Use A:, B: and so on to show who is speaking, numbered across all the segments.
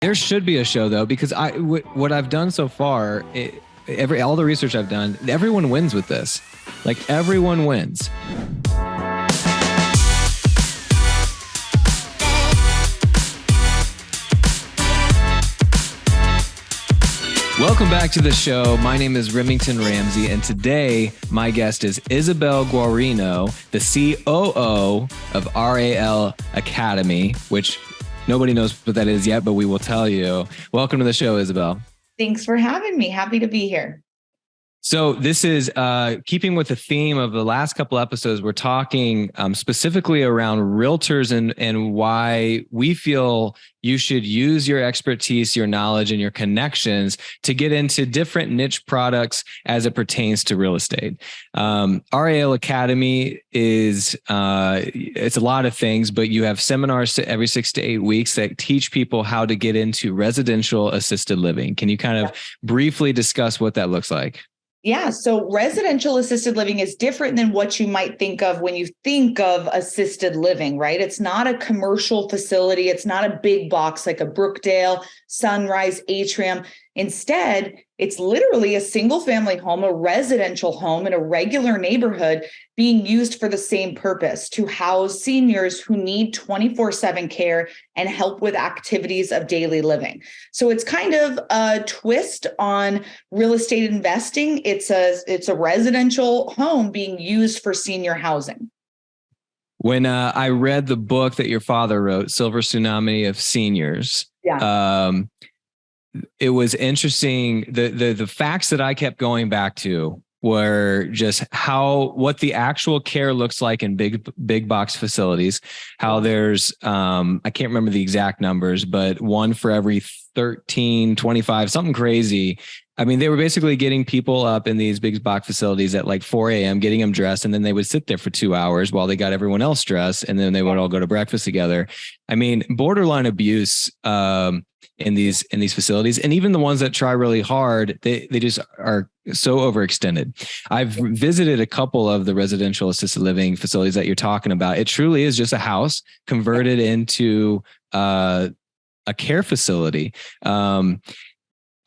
A: There should be a show though, because what I've done so far, all the research I've done, everyone wins with this. Like everyone wins. Welcome back to the show. My name is Remington Ramsey, and today my guest is Isabelle Guarino, the COO of RAL Academy, which nobody knows what that is yet, but we will tell you. Welcome to the show, Isabelle.
B: Thanks for having me. Happy to be here.
A: So this is keeping with the theme of the last couple episodes. We're talking specifically around realtors and why we feel you should use your expertise, your knowledge, and your connections to get into different niche products as it pertains to real estate. RAL Academy is it's a lot of things, but you have seminars every 6 to 8 weeks that teach people how to get into residential assisted living. Can you kind of briefly discuss what that looks like?
B: Yeah. So residential assisted living is different than what you might think of when you think of assisted living, right? It's not a commercial facility. It's not a big box like a Brookdale, Sunrise, Atrium. Instead, it's literally a single family home, a residential home in a regular neighborhood being used for the same purpose, to house seniors who need 24/7 care and help with activities of daily living. So it's kind of a twist on real estate investing. It's a residential home being used for senior housing.
A: When I read the book that your father wrote, Silver Tsunami of Seniors, it was interesting. The facts that I kept going back to were just what the actual care looks like in big box facilities, how there's, I can't remember the exact numbers, but one for every 13, 25, something crazy. I mean, they were basically getting people up in these big box facilities at like 4 a.m., getting them dressed, and then they would sit there for 2 hours while they got everyone else dressed, and then they would all go to breakfast together. I mean, borderline abuse in these facilities, and even the ones that try really hard, they just are so overextended. I've visited a couple of the residential assisted living facilities that you're talking about. It truly is just a house converted into a care facility.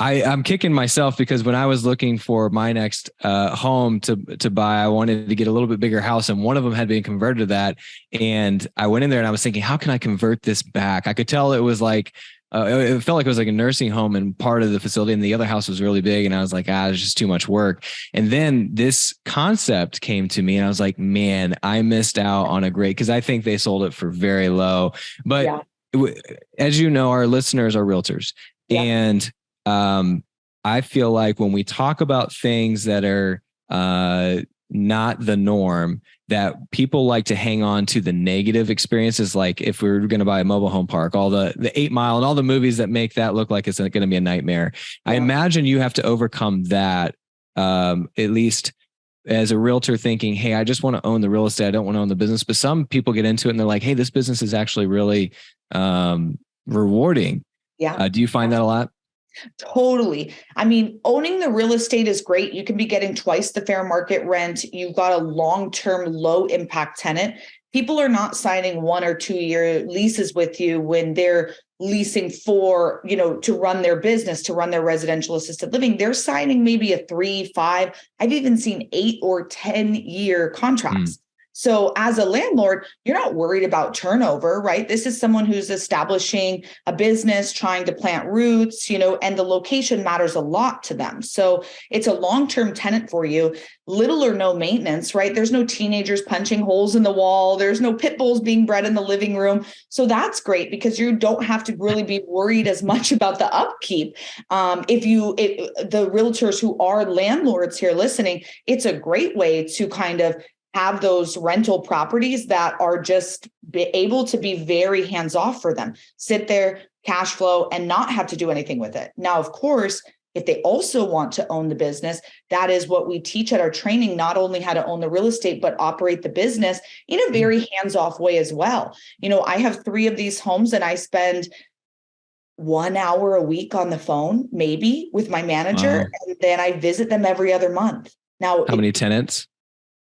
A: I'm kicking myself because when I was looking for my next home to buy, I wanted to get a little bit bigger house, and one of them had been converted to that. And I went in there and I was thinking, how can I convert this back? I could tell it was like, it felt like it was like a nursing home in part of the facility, and the other house was really big. And I was like, it's just too much work. And then this concept came to me and I was like, man, I missed out on a great, because I think they sold it for very low. But as you know, our listeners are realtors. And I feel like when we talk about things that are not the norm, that people like to hang on to the negative experiences. Like if we were going to buy a mobile home park, all the 8 Mile and all the movies that make that look like it's going to be a nightmare. Yeah. I imagine you have to overcome that, at least as a realtor, thinking, hey, I just want to own the real estate. I don't want to own the business. But some people get into it and they're like, hey, this business is actually really rewarding. Yeah. Do you find that a lot?
B: Totally. I mean, owning the real estate is great. You can be getting twice the fair market rent. You've got a long-term, low impact tenant. People are not signing 1 or 2 year leases with you when they're leasing for, to run their business, to run their residential assisted living. They're signing maybe a 3, 5. I've even seen 8 or 10 year contracts. So as a landlord, you're not worried about turnover, right? This is someone who's establishing a business, trying to plant roots, and the location matters a lot to them. So it's a long-term tenant for you, little or no maintenance, right? There's no teenagers punching holes in the wall. There's no pit bulls being bred in the living room. So that's great because you don't have to really be worried as much about the upkeep. The realtors who are landlords here listening, it's a great way to kind of have those rental properties that are just able to be very hands-off for them, sit there, cash flow, and not have to do anything with it. Now, of course, if they also want to own the business, that is what we teach at our training, not only how to own the real estate, but operate the business in a very hands-off way as well. I have 3 of these homes and I spend 1 hour a week on the phone, maybe with my manager. Wow. And then I visit them every other month. Now,
A: how many tenants?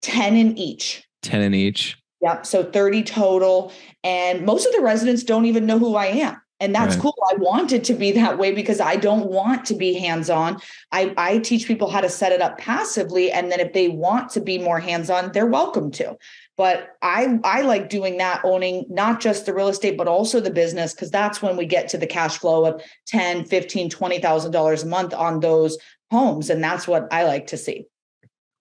B: 10 in each.
A: 10 in each.
B: Yep. So 30 total. And most of the residents don't even know who I am. And that's
A: Right.
B: cool. I want it to be that way because I don't want to be hands-on. I teach people how to set it up passively. And then if they want to be more hands-on, they're welcome to. But I like doing that, owning not just the real estate, but also the business, because that's when we get to the cash flow of $10, $15, $20,000 a month on those homes. And that's what I like to see.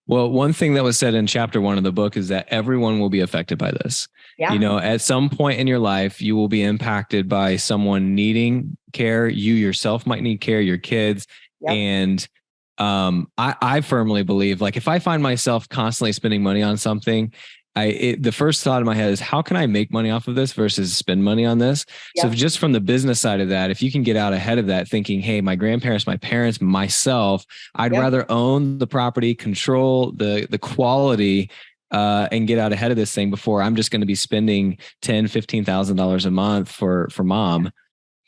A: Well, one thing that was said in chapter 1 of the book is that everyone will be affected by this.
B: Yeah.
A: You know, at some point in your life, you will be impacted by someone needing care. You yourself might need care, your kids.
B: Yep.
A: And I firmly believe, like, if I find myself constantly spending money on something, the first thought in my head is, how can I make money off of this versus spend money on this?
B: Yep.
A: So just from the business side of that, if you can get out ahead of that, thinking, hey, my grandparents, my parents, myself, I'd
B: Yep.
A: rather own the property, control the quality, and get out ahead of this thing before I'm just going to be spending $10,000, $15,000 a month for mom.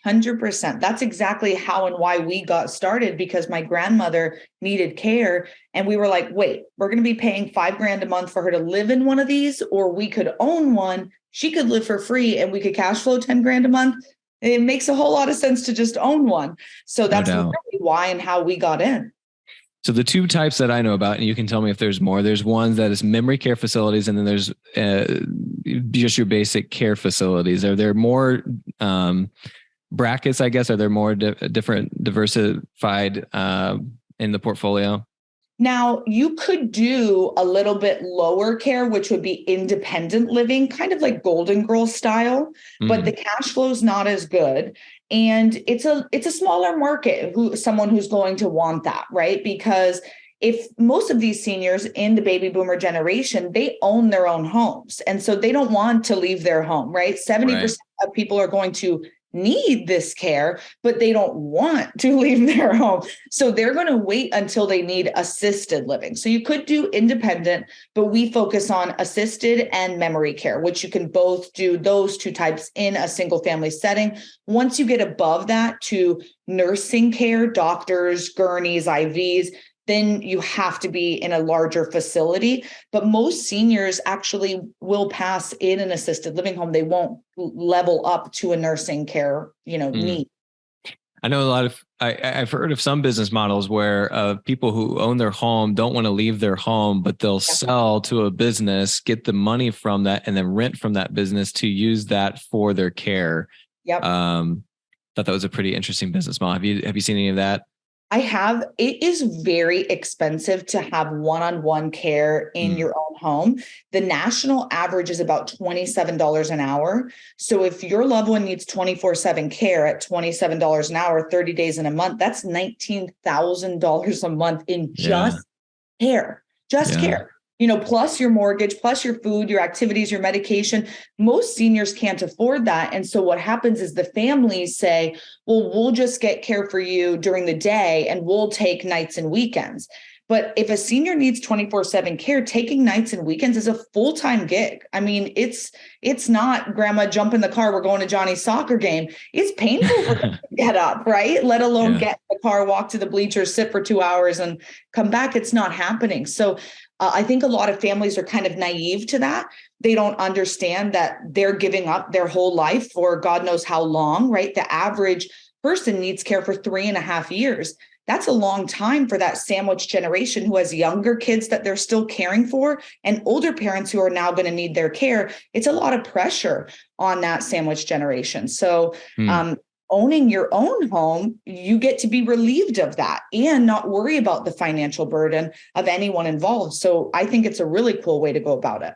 B: 100%. That's exactly how and why we got started, because my grandmother needed care. And we were like, wait, we're going to be paying $5,000 a month for her to live in one of these, or we could own one. She could live for free and we could cash flow $10,000 a month. It makes a whole lot of sense to just own one. So that's really why and how we got in.
A: So the two types that I know about, and you can tell me if there's more, there's ones that is memory care facilities, and then there's just your basic care facilities. Are there more brackets, I guess? Are there more diversified in the portfolio?
B: Now, you could do a little bit lower care, which would be independent living, kind of like Golden Girl style, but the cash flow is not as good. And it's a smaller market, someone who's going to want that, right? Because if most of these seniors in the baby boomer generation, they own their own homes. And so they don't want to leave their home, right? 70% of people are going to need this care, but they don't want to leave their home. So they're going to wait until they need assisted living. So you could do independent, but we focus on assisted and memory care, which you can both do those two types in a single family setting. Once you get above that to nursing care, doctors, gurneys, IVs, then you have to be in a larger facility. But most seniors actually will pass in an assisted living home. They won't level up to a nursing care, need.
A: I know I've heard of some business models where people who own their home don't want to leave their home, but they'll sell to a business, get the money from that, and then rent from that business to use that for their care.
B: Yep.
A: Thought that was a pretty interesting business model. Have you seen any of that?
B: I have. It is very expensive to have one-on-one care in your own home. The national average is about $27 an hour. So if your loved one needs 24/7 care at $27 an hour, 30 days in a month, that's $19,000 a month in just care, care. Plus your mortgage, plus your food, your activities, your medication. Most seniors can't afford that. And so what happens is the families say, well, we'll just get care for you during the day and we'll take nights and weekends. But if a senior needs 24/7 care, taking nights and weekends is a full-time gig. I mean, it's not grandma, jump in the car, we're going to Johnny's soccer game. It's painful for them to get up, right? Let alone get in the car, walk to the bleachers, sit for 2 hours and come back. It's not happening. So I think a lot of families are kind of naive to that. They don't understand that they're giving up their whole life for God knows how long, right? The average person needs care for 3.5 years. That's a long time for that sandwich generation who has younger kids that they're still caring for and older parents who are now going to need their care. It's a lot of pressure on that sandwich generation. So, owning your own home, you get to be relieved of that and not worry about the financial burden of anyone involved. So I think it's a really cool way to go about it.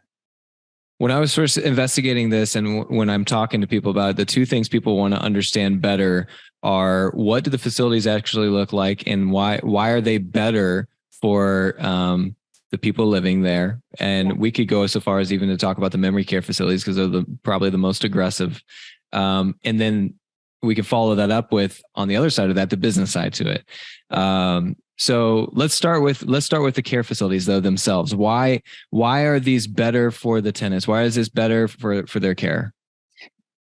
A: When I was first investigating this and when I'm talking to people about it, the two things people want to understand better are, what do the facilities actually look like and why are they better for the people living there? And we could go so far as even to talk about the memory care facilities because they're probably the most aggressive. And then we can follow that up with, on the other side of that, the business side to it. So let's start with the care facilities though themselves. Why are these better for the tenants? Why is this better for their care?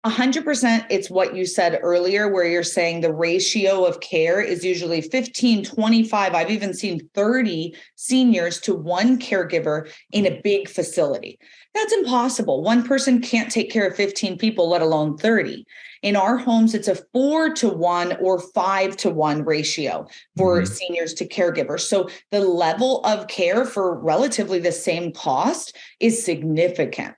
B: 100%. It's what you said earlier, where you're saying the ratio of care is usually 15, 25. I've even seen 30 seniors to one caregiver in a big facility. That's impossible. One person can't take care of 15 people, let alone 30. In our homes, it's a 4-to-1 or 5-to-1 ratio for seniors to caregivers. So the level of care for relatively the same cost is significant.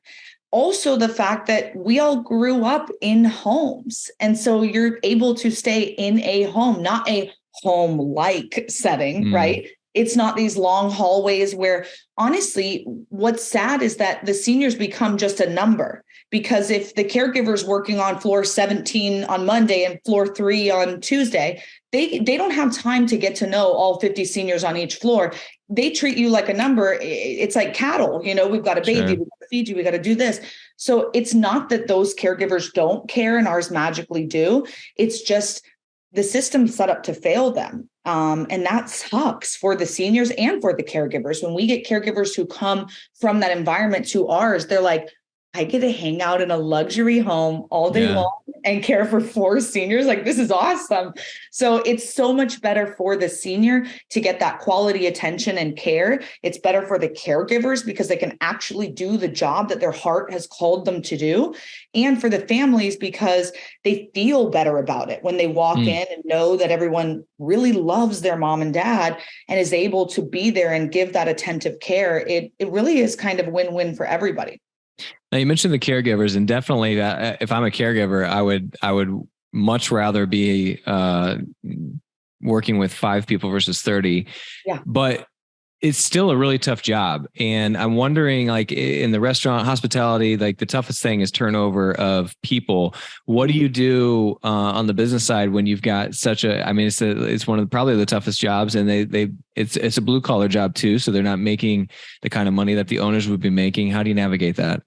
B: Also, the fact that we all grew up in homes. And so you're able to stay in a home, not a home-like setting, right? It's not these long hallways where, honestly, what's sad is that the seniors become just a number. Because if the caregiver's working on floor 17 on Monday and floor 3 on Tuesday, they don't have time to get to know all 50 seniors on each floor. They treat you like a number. It's like cattle. We've got to bathe you, we've got to feed you, we got to do this. So it's not that those caregivers don't care and ours magically do. It's just the system's set up to fail them. And that sucks for the seniors and for the caregivers. When we get caregivers who come from that environment to ours, they're like, I get to hang out in a luxury home all day long and care for 4 seniors. Like, this is awesome. So it's so much better for the senior to get that quality attention and care. It's better for the caregivers because they can actually do the job that their heart has called them to do. And for the families because they feel better about it when they walk in and know that everyone really loves their mom and dad and is able to be there and give that attentive care. It really is kind of win-win for everybody.
A: Now you mentioned the caregivers, and definitely if I'm a caregiver, I would much rather be working with 5 people versus 30. Yeah. But it's still a really tough job. And I'm wondering, like in the restaurant hospitality, like the toughest thing is turnover of people. What do you do on the business side when you've got such it's one of probably the toughest jobs, and it's a blue collar job too. So they're not making the kind of money that the owners would be making. How do you navigate that?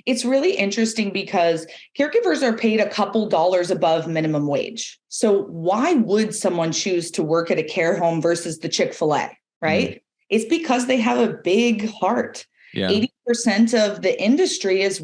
B: It's really interesting because caregivers are paid a couple dollars above minimum wage. So why would someone choose to work at a care home versus the Chick-fil-A, right? It's because they have a big heart. Yeah. 80% of the industry is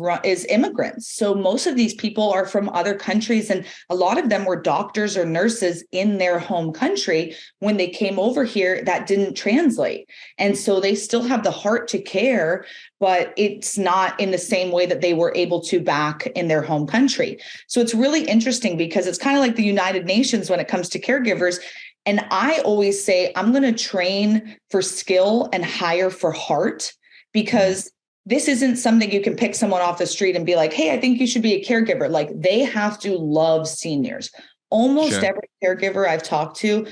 B: immigrants. So most of these people are from other countries, and a lot of them were doctors or nurses in their home country. When they came over here, that didn't translate. And so they still have the heart to care, but it's not in the same way that they were able to back in their home country. So it's really interesting because it's kind of like the United Nations when it comes to caregivers. And I always say, I'm going to train for skill and hire for heart, because this isn't something you can pick someone off the street and be like, hey, I think you should be a caregiver. Like, they have to love seniors. Almost every caregiver I've talked to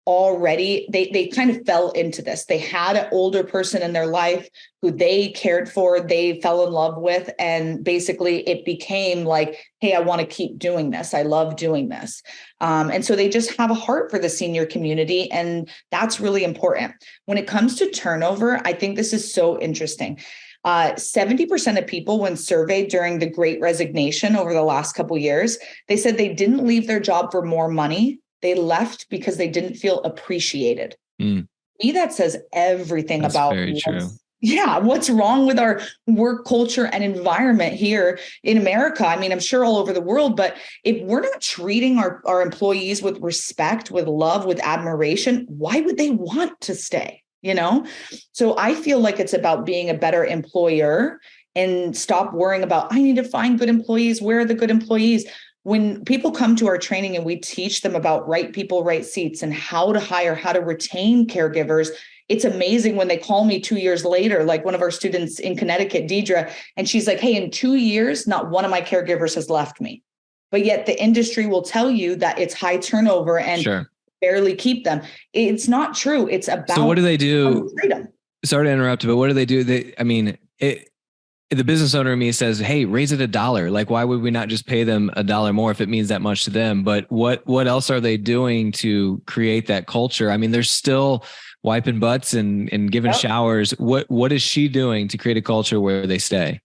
B: already, they kind of fell into this. They had an older person in their life who they cared for, they fell in love with, and basically it became like, hey, I want to keep doing this. I love doing this. And so they just have a heart for the senior community, and that's really important. When it comes to turnover, I think this is so interesting. 70% of people, when surveyed during the Great Resignation over the last couple of years, they said they didn't leave their job for more money. They left because they didn't feel appreciated. To me, that says everything. That's about very true. What's wrong with our work culture and environment here in America. I mean, I'm sure all over the world, but if we're not treating our employees with respect, with love, with admiration, why would they want to stay? So I feel like it's about being a better employer and stop worrying about, I need to find good employees. Where are the good employees? When people come to our training and we teach them about right people, right seats, and how to hire, how to retain caregivers, it's amazing when they call me 2 years later, like one of our students in Connecticut, Deidre, and she's like, hey, in 2 years, not one of my caregivers has left me. But yet the industry will tell you that it's high turnover and barely keep them. It's not true. It's about—
A: So what do they do? Freedom. Sorry to interrupt, but what do they do? The business owner in me says, hey, raise it $1. Like, why would we not just pay them $1 more if it means that much to them? But what else are they doing to create that culture? I mean, there's still wiping butts and giving showers. What is she doing to create a culture where they stay?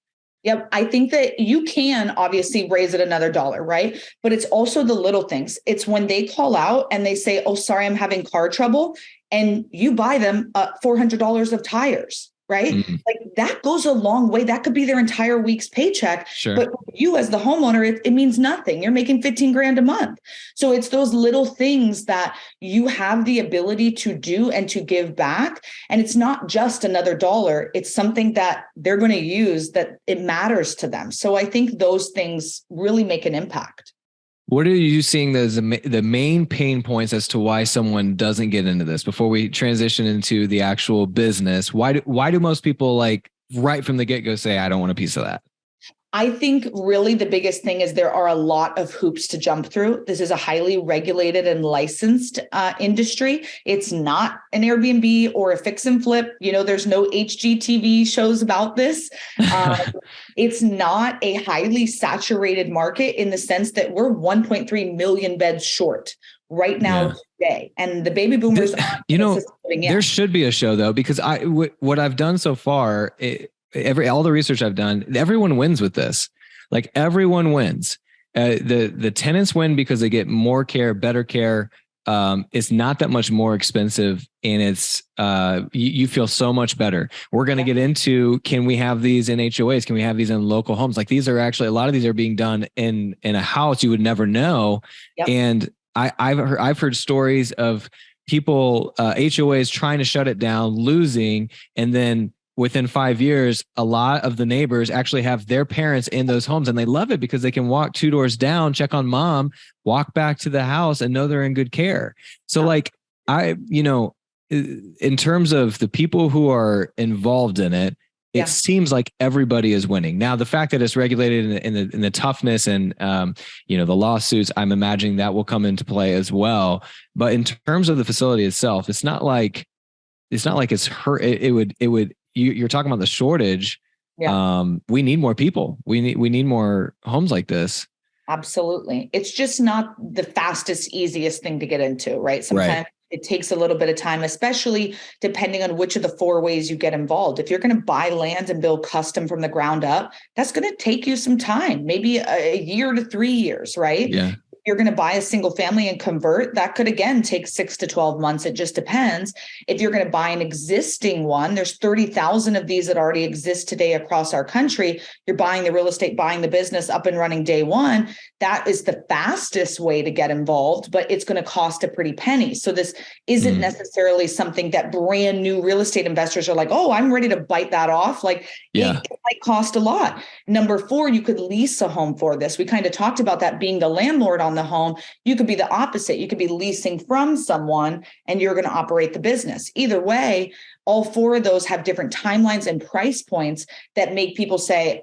B: Yep. I think that you can obviously raise it another $1, right? But it's also the little things. It's when they call out and they say, oh, sorry, I'm having car trouble. And you buy them $400 of tires. right?
A: Mm,
B: Like that goes a long way. That could be their entire week's paycheck.
A: sure.
B: But you as the homeowner, it means nothing. You're making 15 grand a month. So it's those little things that you have the ability to do and to give back. And it's not just another dollar. It's something that they're going to use, that it matters to them. So I think those things really make an impact.
A: What are you seeing as the main pain points as to why someone doesn't get into this before we transition into the actual business? Why do most people, like, right from the get-go say, I don't want a piece of that?
B: I think really the biggest thing is there are a lot of hoops to jump through. This is a highly regulated and licensed industry. It's not an Airbnb or a fix and flip. There's no HGTV shows about this. It's not a highly saturated market in the sense that we're 1.3 million beds short right now today. And the baby boomers
A: there should be a show though, because what I've done so far, all the research I've done, everyone wins with this. Like everyone wins. The tenants win because they get more care, better care. It's not that much more expensive, and it's you feel so much better. We're going to get into, can we have these in HOAs? Can we have these in local homes? Like these are actually, a lot of these are being done in a house you would never know. Yep. And I've heard stories of people, HOAs trying to shut it down, losing, and then within 5 years, a lot of the neighbors actually have their parents in those homes, and they love it because they can walk 2 doors down, check on mom, walk back to the house, and know they're in good care. So like in terms of the people who are involved in it, it seems like everybody is winning. Now, the fact that it's regulated in the toughness and the lawsuits, I'm imagining that will come into play as well. But in terms of the facility itself, it's not like it's hurt. It would. You're talking about the shortage. We need more people. We need more homes like this.
B: Absolutely. It's just not the fastest, easiest thing to get into, right? Sometimes it takes a little bit of time, especially depending on which of the 4 ways you get involved. If you're going to buy land and build custom from the ground up, that's going to take you some time, maybe a year to 3 years, right?
A: Yeah.
B: You're going to buy a single family and convert, that could again take 6 to 12 months. It just depends. If you're going to buy an existing one, there's 30,000 of these that already exist today across our country. You're buying the real estate, buying the business up and running day one. That is the fastest way to get involved, but it's going to cost a pretty penny. So this isn't necessarily something that brand new real estate investors are like, oh, I'm ready to bite that off. Like it might cost a lot. Number 4, you could lease a home for this. We kind of talked about that being the landlord on the home. You could be the opposite. You could be leasing from someone and you're going to operate the business. Either way, all 4 of those have different timelines and price points that make people say,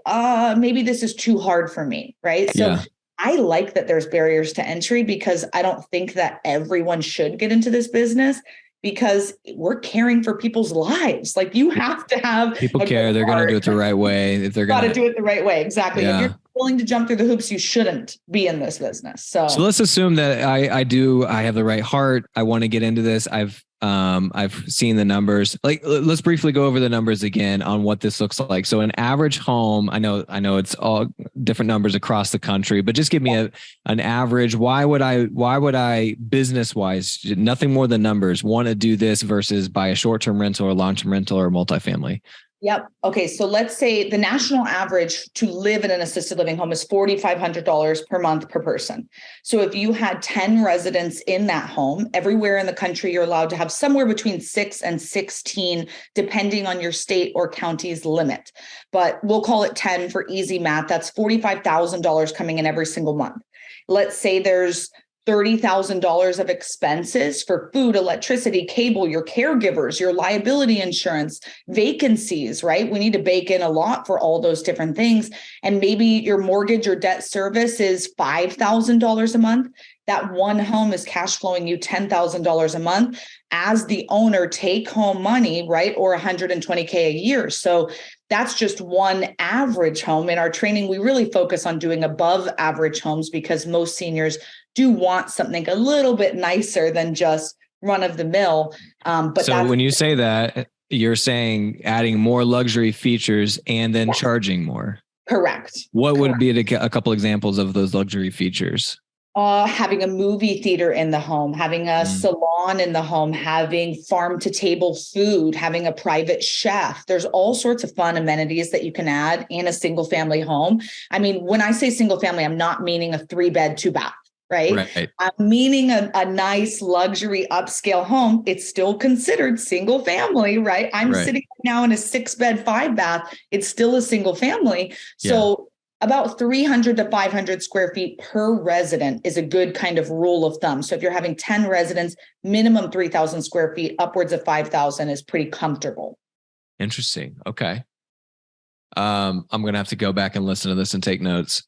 B: maybe this is too hard for me, right? So I like that there's barriers to entry because I don't think that everyone should get into this business, because we're caring for people's lives. Like you have to have
A: people care. They're going to do it the right way. If they're going
B: to do it the right way. Exactly. If you're willing to jump through the hoops, you shouldn't be in this business. So
A: let's assume that I have the right heart. I want to get into this. I've seen the numbers. Like, let's briefly go over the numbers again on what this looks like. So an average home, I know it's all different numbers across the country, but just give me an average. Why would I business wise, nothing more than numbers, want to do this versus buy a short-term rental or long-term rental or multifamily?
B: Yep. Okay. So let's say the national average to live in an assisted living home is $4,500 per month per person. So if you had 10 residents in that home, everywhere in the country, you're allowed to have somewhere between 6 and 16, depending on your state or county's limit. But we'll call it 10 for easy math. That's $45,000 coming in every single month. Let's say there's $30,000 of expenses for food, electricity, cable, your caregivers, your liability insurance, vacancies, right? We need to bake in a lot for all those different things. And maybe your mortgage or debt service is $5,000 a month. That one home is cash flowing you $10,000 a month as the owner, take home money, right? Or $120K a year. So that's just one average home. In our training, we really focus on doing above average homes because most seniors do want something a little bit nicer than just run of the mill. But
A: so when you say that, you're saying adding more luxury features and then charging more.
B: Correct.
A: What would be a couple examples of those luxury features?
B: Having a movie theater in the home, having a salon in the home, having farm to table food, having a private chef. There's all sorts of fun amenities that you can add in a single family home. I mean, when I say single family, I'm not meaning a 3-bed, 2-bath, right? I'm meaning a nice luxury upscale home. It's still considered single family, right? I'm sitting now in a 6-bed, 5-bath. It's still a single family. So about 300 to 500 square feet per resident is a good kind of rule of thumb. So if you're having 10 residents, minimum 3,000 square feet, upwards of 5,000 is pretty comfortable.
A: Interesting. Okay. I'm going to have to go back and listen to this and take notes.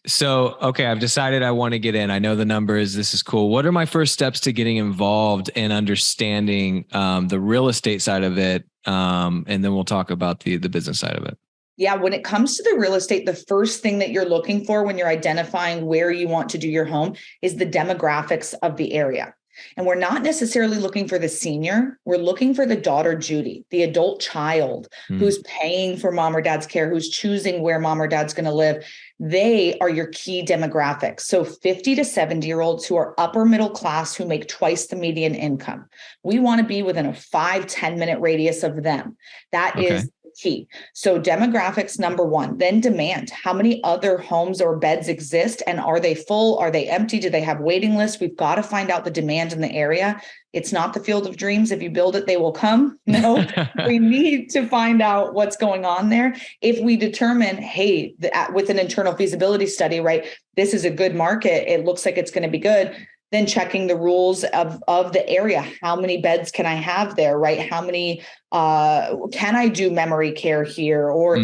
A: So, okay, I've decided I want to get in. I know the numbers. This is cool. What are my first steps to getting involved and understanding the real estate side of it? And then we'll talk about the business side of it.
B: Yeah, when it comes to the real estate, the first thing that you're looking for when you're identifying where you want to do your home is the demographics of the area. And we're not necessarily looking for the senior. We're looking for the daughter, Judy, the adult child who's paying for mom or dad's care, who's choosing where mom or dad's going to live. They are your key demographics. So 50 to 70-year-olds who are upper middle class, who make twice the median income. We want to be within a 5-10 minute radius of them. That is key. So demographics, number one. Then demand. How many other homes or beds exist, and are they full? Are they empty? Do they have waiting lists? We've got to find out the demand in the area. It's not the field of dreams. If you build it, they will come. No, we need to find out what's going on there. If we determine, hey, with an internal feasibility study, right, this is a good market, it looks like it's going to be good, then checking the rules of the area. How many beds can I have there, right? How many, can I do memory care here, or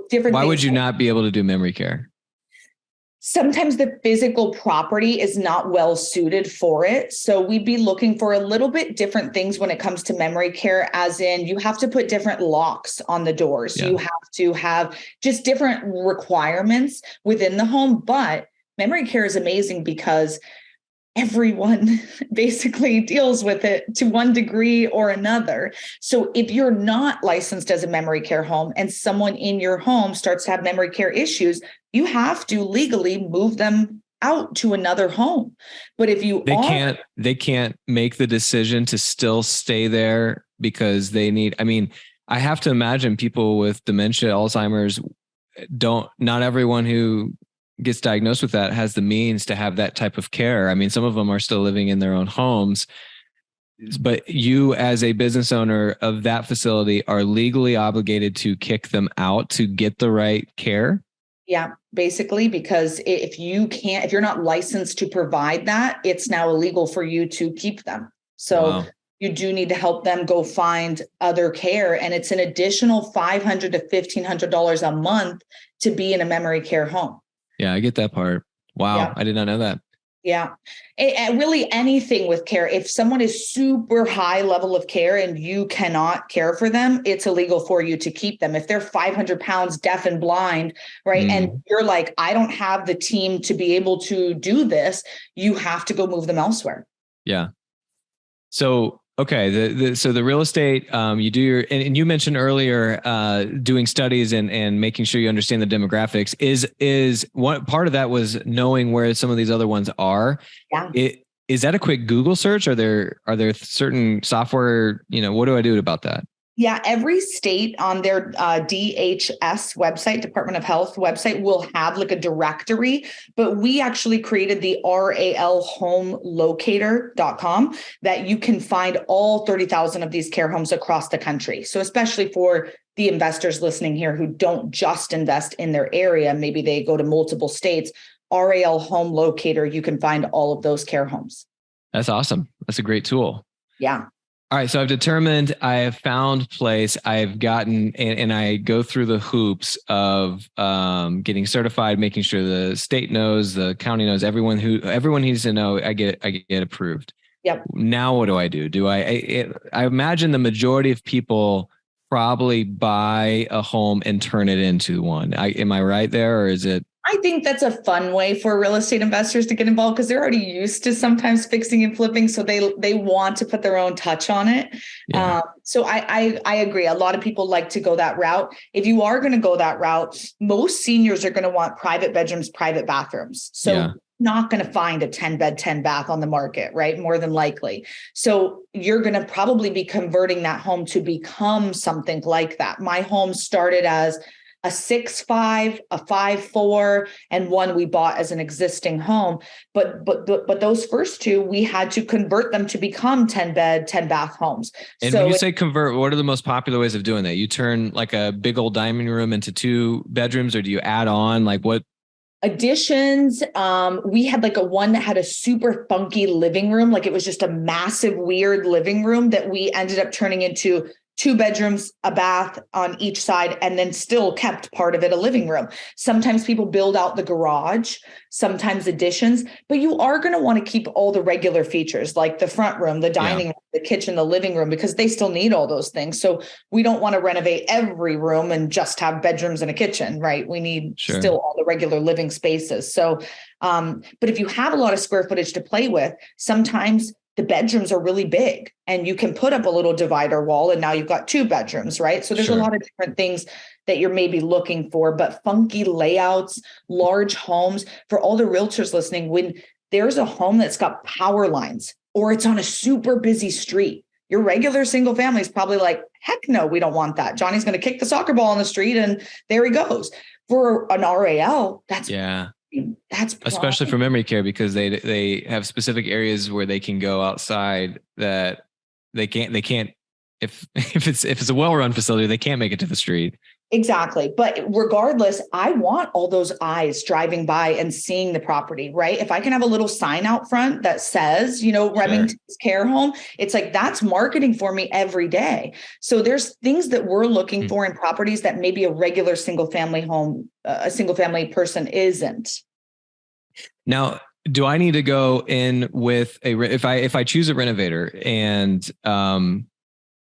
B: different
A: Why
B: things.
A: would you not be able to do memory care?
B: Sometimes the physical property is not well suited for it. So we'd be looking for a little bit different things when it comes to memory care, as in you have to put different locks on the doors. You have to have just different requirements within the home. But memory care is amazing because everyone basically deals with it to one degree or another. So if you're not licensed as a memory care home and someone in your home starts to have memory care issues, you have to legally move them out to another home. But if they can't make the decision to still stay there because they need, I mean, I have to imagine people with dementia, Alzheimer's, not everyone who gets diagnosed with that has the means to have that type of care. I mean, some of them are still living in their own homes, but you as a business owner of that facility are legally obligated to kick them out to get the right care. Yeah, basically, because if you're not licensed to provide that, it's now illegal for you to keep them. So you do need to help them go find other care. And it's an additional $500 to $1,500 a month to be in a memory care home.
A: Yeah, I get that part. Wow. Yeah. I did not know that.
B: Yeah. And really anything with care, if someone is super high level of care and you cannot care for them, it's illegal for you to keep them. If they're 500 pounds, deaf and blind, right? And you're like, I don't have the team to be able to do this, you have to go move them elsewhere. Yeah.
A: So, okay. So the real estate, you do and you mentioned earlier, doing studies and making sure you understand the demographics is one part of that was knowing where some of these other ones are.
B: Yeah.
A: Is that a quick Google search? Are there certain software, what do I do about that?
B: Yeah, every state on their DHS website, Department of Health website, will have like a directory, but we actually created the RALHomeLocator.com that you can find all 30,000 of these care homes across the country. So especially for the investors listening here who don't just invest in their area, maybe they go to multiple states, RAL Home Locator, you can find all of those care homes.
A: That's awesome. That's a great tool.
B: Yeah.
A: All right. So I've determined I have found place. I've gotten, and I go through the hoops of getting certified, making sure the state knows, the county knows, everyone needs to know. I get approved.
B: Yep.
A: Now what do? I imagine the majority of people probably buy a home and turn it into one. Am I right there, or is it?
B: I think that's a fun way for real estate investors to get involved because they're already used to sometimes fixing and flipping. So they want to put their own touch on it. Yeah. So I agree. A lot of people like to go that route. If you are going to go that route, most seniors are going to want private bedrooms, private bathrooms. So not going to find a 10 bed, 10 bath on the market, right? More than likely. So you're going to probably be converting that home to become something like that. My home started as a 6.5, a 5.4, and one we bought as an existing home. But those first two, we had to convert them to become 10 bed, 10 bath homes.
A: And
B: so
A: when you say convert, what are the most popular ways of doing that? You turn like a big old dining room into 2 bedrooms, or do you add on like what?
B: Additions. We had like a one that had a super funky living room. Like it was just a massive, weird living room that we ended up turning into 2 bedrooms, a bath on each side, and then still kept part of it a living room. Sometimes people build out the garage, sometimes additions, but you are going to want to keep all the regular features like the front room, the dining room, the kitchen, the living room, because they still need all those things. So we don't want to renovate every room and just have bedrooms and a kitchen, right? We need still all the regular living spaces. So, but if you have a lot of square footage to play with, sometimes the bedrooms are really big and you can put up a little divider wall and now you've got 2 bedrooms, right? So there's a lot of different things that you're maybe looking for, but funky layouts, large homes. For all the realtors listening, when there's a home that's got power lines or it's on a super busy street, your regular single family is probably like, heck no, we don't want that. Johnny's going to kick the soccer ball on the street and there he goes. For an RAL, that's
A: especially for memory care, because they have specific areas where they can go outside that they can't if it's a well-run facility, they can't make it to the street.
B: Exactly. But regardless, I want all those eyes driving by and seeing the property, right? If I can have a little sign out front that says, Remington's Care Home, it's like, that's marketing for me every day. So there's things that we're looking for in properties that maybe a regular single family home, a single family person isn't.
A: Now, do I need to go in with if I choose a renovator and,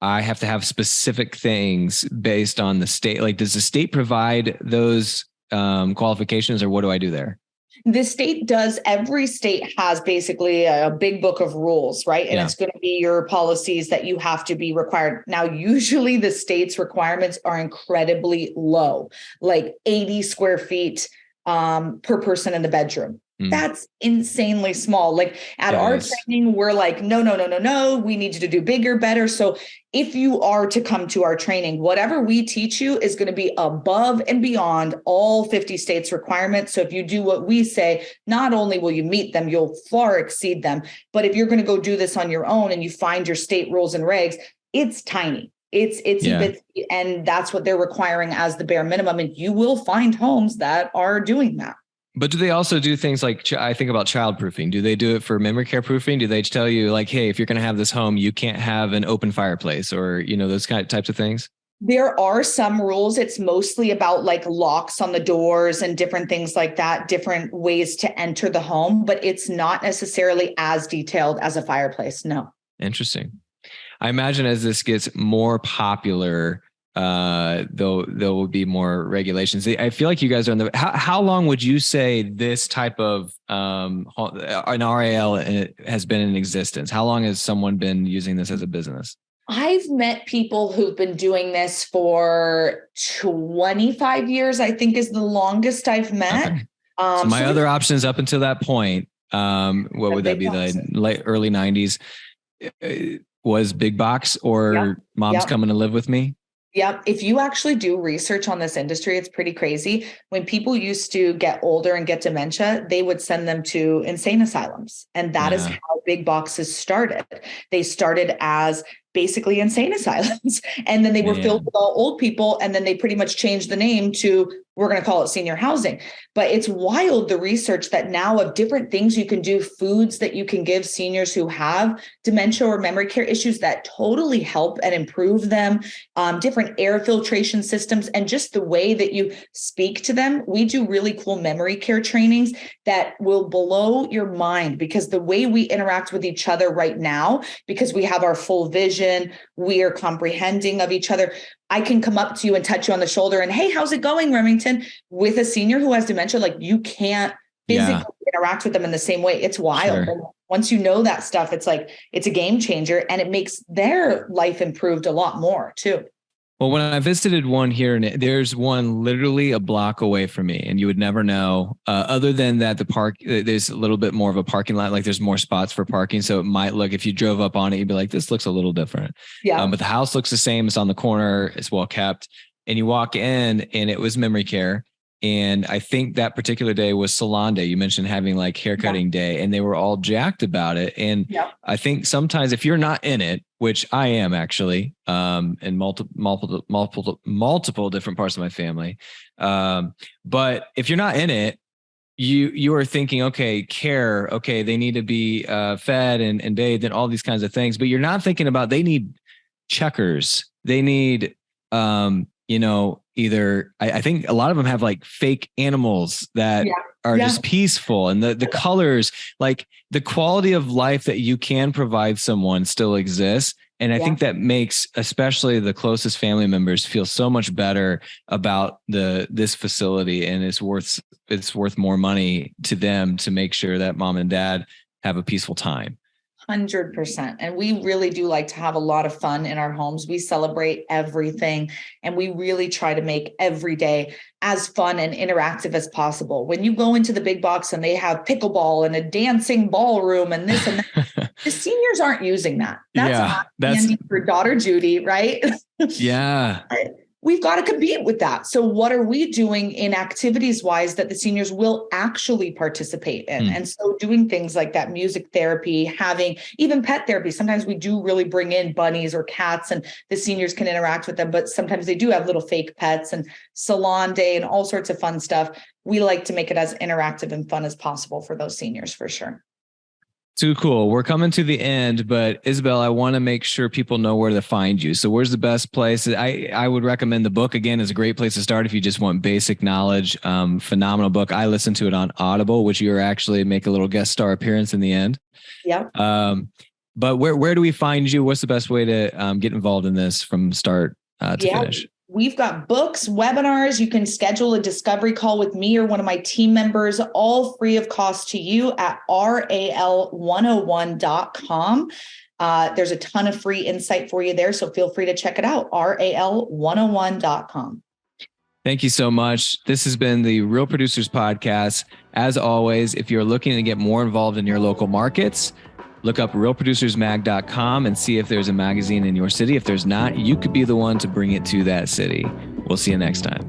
A: I have to have specific things based on the state? Like, does the state provide those qualifications, or what do I do there?
B: The state does. Every state has basically a big book of rules, right? And it's going to be your policies that you have to be required. Now, usually the state's requirements are incredibly low, like 80 square feet per person in the bedroom. That's insanely small. Like at our training, we're like, no. We need you to do bigger, better. So if you are to come to our training, whatever we teach you is going to be above and beyond all 50 states requirements. So if you do what we say, not only will you meet them, you'll far exceed them. But if you're going to go do this on your own and you find your state rules and regs, it's tiny. It's bitsy, and that's what they're requiring as the bare minimum. And you will find homes that are doing that.
A: But do they also do things like, I think about childproofing? Do they do it for memory care proofing? Do they tell you like, hey, if you're going to have this home, you can't have an open fireplace, or, those types of things?
B: There are some rules. It's mostly about like locks on the doors and different things like that, different ways to enter the home, but it's not necessarily as detailed as a fireplace. No.
A: Interesting. I imagine as this gets more popular, though there will be more regulations. I feel like you guys are on the. How long would you say this type of an RAL has been in existence? How long has someone been using this as a business?
B: I've met people who've been doing this for 25 years, I think is the longest I've met.
A: Okay. So my other options up until that point, what would that be? The early 90s was big box or mom's coming to live with me.
B: Yep. If you actually do research on this industry, it's pretty crazy. When people used to get older and get dementia, they would send them to insane asylums. And that is how big boxes started. They started as basically insane asylums. And then they were filled with all old people. And then they pretty much changed the name to, we're going to call it senior housing. But it's wild, the research that now of different things you can do, foods that you can give seniors who have dementia or memory care issues that totally help and improve them, different air filtration systems, and just the way that you speak to them. We do really cool memory care trainings that will blow your mind, because the way we interact with each other right now, because we have our full vision, we are comprehending of each other. I can come up to you and touch you on the shoulder and, hey, how's it going, Remington? With a senior who has dementia, like you can't physically interact with them in the same way. It's wild. Sure. Once you know that stuff, it's like, it's a game changer, and it makes their life improved a lot more too.
A: Well, when I visited one here, and there's one literally a block away from me, and you would never know. Other than that, the park there's a little bit more of a parking lot. Like there's more spots for parking, so it might look if you drove up on it, you'd be like, "This looks a little different."
B: Yeah.
A: But the house looks the same. It's on the corner. It's well kept, and you walk in, and it was memory care. And I think that particular day was salon day. You mentioned having like haircutting day, and they were all jacked about it. And I think sometimes if you're not in it, which I am actually, in multiple different parts of my family. But if you're not in it, you are thinking, okay, care, okay, they need to be fed and bathed and all these kinds of things. But you're not thinking about they need checkers. They need, either I think a lot of them have like fake animals that are just peaceful, and the colors, like the quality of life that you can provide someone still exists. And I think that makes especially the closest family members feel so much better about this facility, and it's worth more money to them to make sure that mom and dad have a peaceful time.
B: 100%. And we really do like to have a lot of fun in our homes. We celebrate everything, and we really try to make every day as fun and interactive as possible. When you go into the big box and they have pickleball and a dancing ballroom and this and that, the seniors aren't using that. That's handy for daughter Judy, right?
A: Yeah.
B: We've got to compete with that. So what are we doing in activities wise that the seniors will actually participate in? And so doing things like that, music therapy, having even pet therapy. Sometimes we do really bring in bunnies or cats and the seniors can interact with them, but sometimes they do have little fake pets, and salon day and all sorts of fun stuff. We like to make it as interactive and fun as possible for those seniors, for sure.
A: Too cool. We're coming to the end, but Isabelle, I want to make sure people know where to find you. So where's the best place? I would recommend the book. Again, is a great place to start if you just want basic knowledge. Phenomenal book. I listened to it on Audible, which you actually make a little guest star appearance in the end.
B: Yeah.
A: But where do we find you? What's the best way to get involved in this from start to finish?
B: We've got books, webinars. You can schedule a discovery call with me or one of my team members, all free of cost to you at ral101.com. There's a ton of free insight for you there, so feel free to check it out, ral101.com.
A: Thank you so much. This has been the Real Producers Podcast. As always, if you're looking to get more involved in your local markets, look up realproducersmag.com and see if there's a magazine in your city. If there's not, you could be the one to bring it to that city. We'll see you next time.